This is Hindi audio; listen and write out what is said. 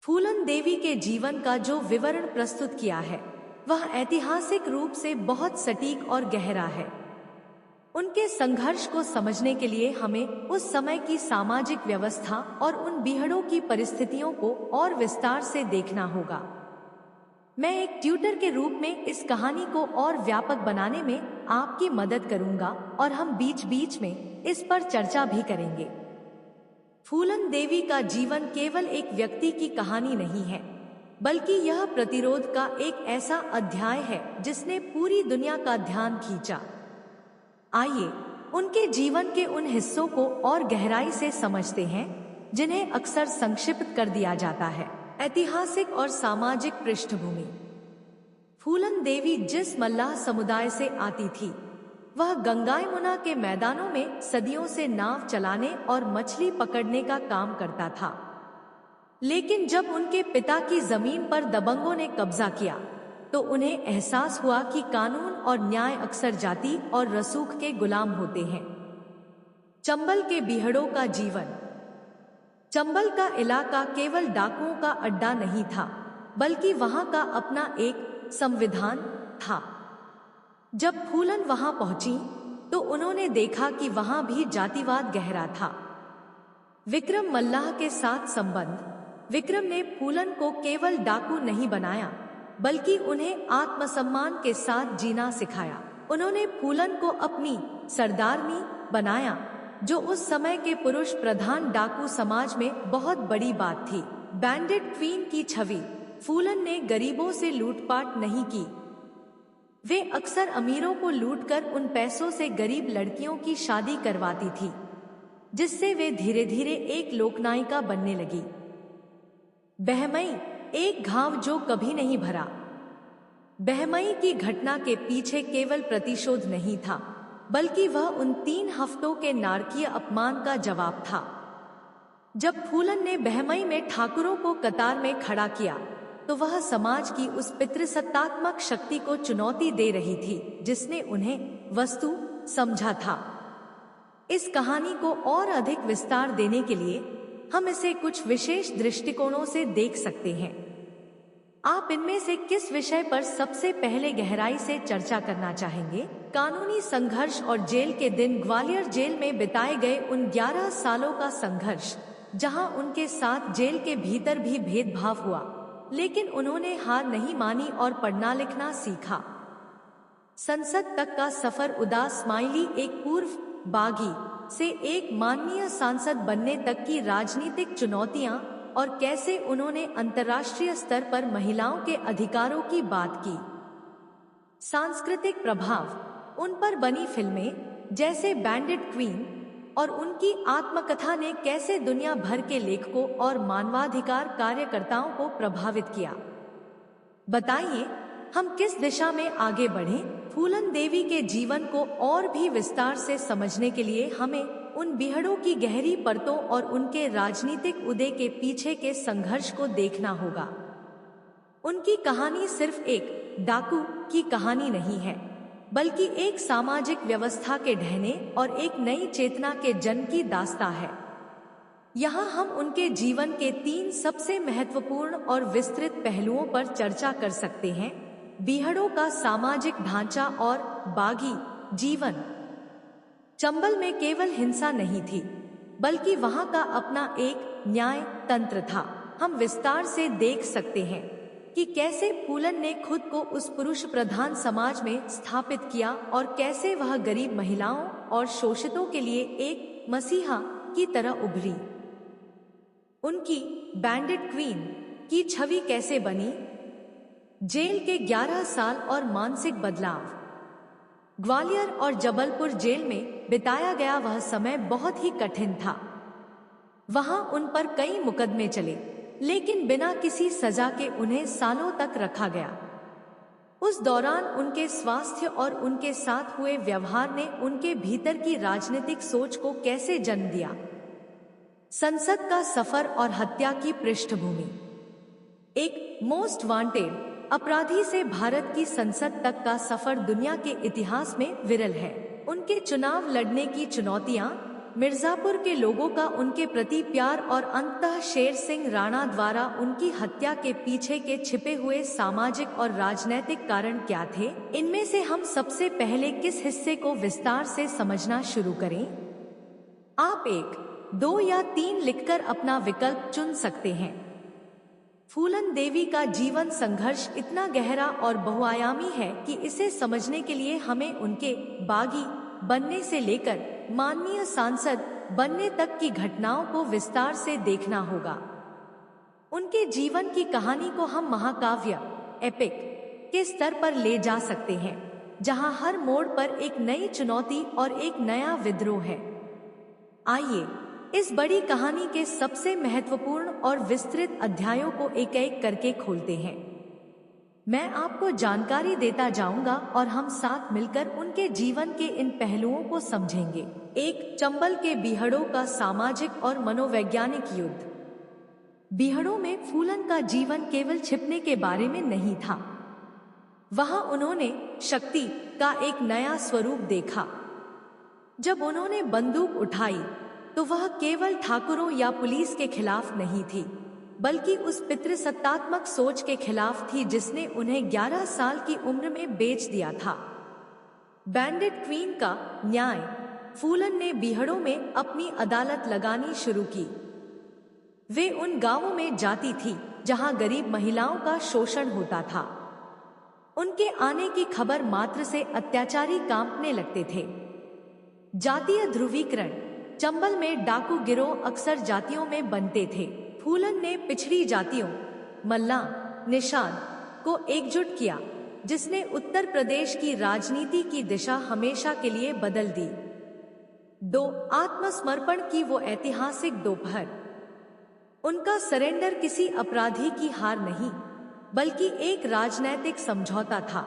फूलन देवी के जीवन का जो विवरण प्रस्तुत किया है वह ऐतिहासिक रूप से बहुत सटीक और गहरा है। उनके संघर्ष को समझने के लिए हमें उस समय की सामाजिक व्यवस्था और उन बीहड़ों की परिस्थितियों को और विस्तार से देखना होगा। मैं एक ट्यूटर के रूप में इस कहानी को और व्यापक बनाने में आपकी मदद करूंगा और हम बीच बीच में इस पर चर्चा भी करेंगे। फूलन देवी का जीवन केवल एक व्यक्ति की कहानी नहीं है, बल्कि यह प्रतिरोध का एक ऐसा अध्याय है जिसने पूरी दुनिया का ध्यान खींचा। आइए उनके जीवन के उन हिस्सों को और गहराई से समझते हैं जिन्हें अक्सर संक्षिप्त कर दिया जाता है। ऐतिहासिक और सामाजिक पृष्ठभूमि। फूलन देवी जिस मल्लाह समुदाय से आती थी वह गंगायमुना के मैदानों में सदियों से नाव चलाने और मछली पकड़ने का काम करता था। लेकिन जब उनके पिता की जमीन पर दबंगों ने कब्जा किया तो उन्हें एहसास हुआ कि कानून और न्याय अक्सर जाति और रसूख के गुलाम होते हैं। चंबल के बीहड़ों का जीवन। चंबल का इलाका केवल डाकुओं का अड्डा नहीं था, बल्कि वहां का अपना एक संविधान था। जब फूलन वहां पहुंची तो उन्होंने देखा कि वहां भी जातिवाद गहरा था। विक्रम मल्लाह के साथ संबंध। विक्रम ने फूलन को केवल डाकू नहीं बनाया, बल्कि उन्हें आत्मसम्मान के साथ जीना सिखाया। उन्होंने फूलन को अपनी सरदारनी बनाया, जो उस समय के पुरुष प्रधान डाकू समाज में बहुत बड़ी बात थी। बैंडिट क्वीन की छवि। फूलन ने गरीबों से लूटपाट नहीं की। वे अक्सर अमीरों को लूटकर उन पैसों से गरीब लड़कियों की शादी करवाती थी, जिससे वे धीरे धीरे एक लोकनायिका बनने लगी। बहमई, एक घाव जो कभी नहीं भरा। बहमई की घटना के पीछे केवल प्रतिशोध नहीं था, बल्कि वह उन 3 हफ्तों के नारकीय अपमान का जवाब था। जब फूलन ने बहमई में ठाकुरों को कतार में खड़ा किया तो वह समाज की उस पितृसत्तात्मक शक्ति को चुनौती दे रही थी जिसने उन्हें वस्तु समझा था। इस कहानी को और अधिक विस्तार देने के लिए हम इसे कुछ विशेष दृष्टिकोणों से देख सकते हैं। आप इनमें से किस विषय पर सबसे पहले गहराई से चर्चा करना चाहेंगे? कानूनी संघर्ष और जेल के दिन। ग्वालियर जेल में बिताए गए उन 11 सालों का संघर्ष, जहां उनके साथ जेल के भीतर भी भेदभाव हुआ, लेकिन उन्होंने हार नहीं मानी और पढ़ना लिखना सीखा। संसद तक का सफर। उदास स्माइली, एक पूर्व बागी से एक माननीय सांसद बनने तक की राजनीतिक चुनौतियां और कैसे उन्होंने अंतर्राष्ट्रीय स्तर पर महिलाओं के अधिकारों की बात की। सांस्कृतिक प्रभाव। उन पर बनी फिल्में जैसे बैंडिट क्वीन और उनकी आत्मकथा ने कैसे दुनिया भर के लेखकों और मानवाधिकार कार्यकर्ताओं को प्रभावित किया। बताइए हम किस दिशा में आगे बढ़ें? फूलन देवी के जीवन को और भी विस्तार से समझने के लिए हमें उन बीहड़ों की गहरी परतों और उनके राजनीतिक उदय के पीछे के संघर्ष को देखना होगा। उनकी कहानी सिर्फ एक डाकू की कहानी नहीं है, बल्कि एक सामाजिक व्यवस्था के ढहने और एक नई चेतना के जन्म की दास्तां है। यहाँ हम उनके जीवन के 3 सबसे महत्वपूर्ण और विस्तृत पहलुओं पर चर्चा कर सकते हैं। बीहड़ों का सामाजिक ढांचा और बागी जीवन। चंबल में केवल हिंसा नहीं थी, बल्कि वहां का अपना एक न्याय तंत्र था। हम विस्तार से देख सकते हैं कि कैसे फूलन ने खुद को उस पुरुष प्रधान समाज में स्थापित किया और कैसे वह गरीब महिलाओं और शोषितों के लिए एक मसीहा की तरह उभरी। उनकी बैंडिट क्वीन की छवि कैसे बनी? जेल के 11 साल और मानसिक बदलाव। ग्वालियर और जबलपुर जेल में बिताया गया वह समय बहुत ही कठिन था। वहां उन पर कई मुकदमे चले, लेकिन बिना किसी सजा के उन्हें सालों तक रखा गया। उस दौरान उनके स्वास्थ्य और उनके साथ हुए व्यवहार ने उनके भीतर की राजनीतिक सोच को कैसे जन्म दिया। संसद का सफर और हत्या की पृष्ठभूमि। एक मोस्ट वांटेड अपराधी से भारत की संसद तक का सफर दुनिया के इतिहास में विरल है। उनके चुनाव लड़ने की चुनौतियां, मिर्जापुर के लोगों का उनके प्रति प्यार और अंततः शेर सिंह राणा द्वारा उनकी हत्या के पीछे के छिपे हुए सामाजिक और राजनैतिक कारण क्या थे, इनमें से हम सबसे पहले किस हिस्से को विस्तार से समझना शुरू करें? आप 1, 2 या 3 लिखकर अपना विकल्प चुन सकते हैं। फूलन देवी का जीवन संघर्ष इतना गहरा और बहुआयामी है कि इसे समझने के लिए हमें उनके बागी बनने से लेकर माननीय सांसद बनने तक की घटनाओं को विस्तार से देखना होगा। उनके जीवन की कहानी को हम महाकाव्य एपिक के स्तर पर ले जा सकते हैं, जहां हर मोड़ पर एक नई चुनौती और एक नया विद्रोह है। आइए इस बड़ी कहानी के सबसे महत्वपूर्ण और विस्तृत अध्यायों को एक एक करके खोलते हैं। मैं आपको जानकारी देता जाऊंगा और हम साथ मिलकर उनके जीवन के इन पहलुओं को समझेंगे। 1, चंबल के बीहड़ों का सामाजिक और मनोवैज्ञानिक युद्ध। बीहड़ों में फूलन का जीवन केवल छिपने के बारे में नहीं था, वहां उन्होंने शक्ति का एक नया स्वरूप देखा। जब उन्होंने बंदूक उठाई तो वह केवल ठाकुरों या पुलिस के खिलाफ नहीं थी, बल्कि उस पितृसत्तात्मक सोच के खिलाफ थी जिसने उन्हें 11 साल की उम्र में बेच दिया था। बैंडिट क्वीन का न्याय। फूलन ने बीहड़ों में अपनी अदालत लगानी शुरू की। वे उन गांवों में जाती थी जहां गरीब महिलाओं का शोषण होता था। उनके आने की खबर मात्र से अत्याचारी कांपने लगते थे। जातीय ध्रुवीकरण। चंबल में डाकू गिरोह अक्सर जातियों में बनते थे। फूलन ने पिछड़ी जातियों मल्ला, निषाद को एकजुट किया, जिसने उत्तर प्रदेश की राजनीति की दिशा हमेशा के लिए बदल दी। 2, आत्मसमर्पण की वो ऐतिहासिक दोपहर। उनका सरेंडर किसी अपराधी की हार नहीं, बल्कि एक राजनैतिक समझौता था।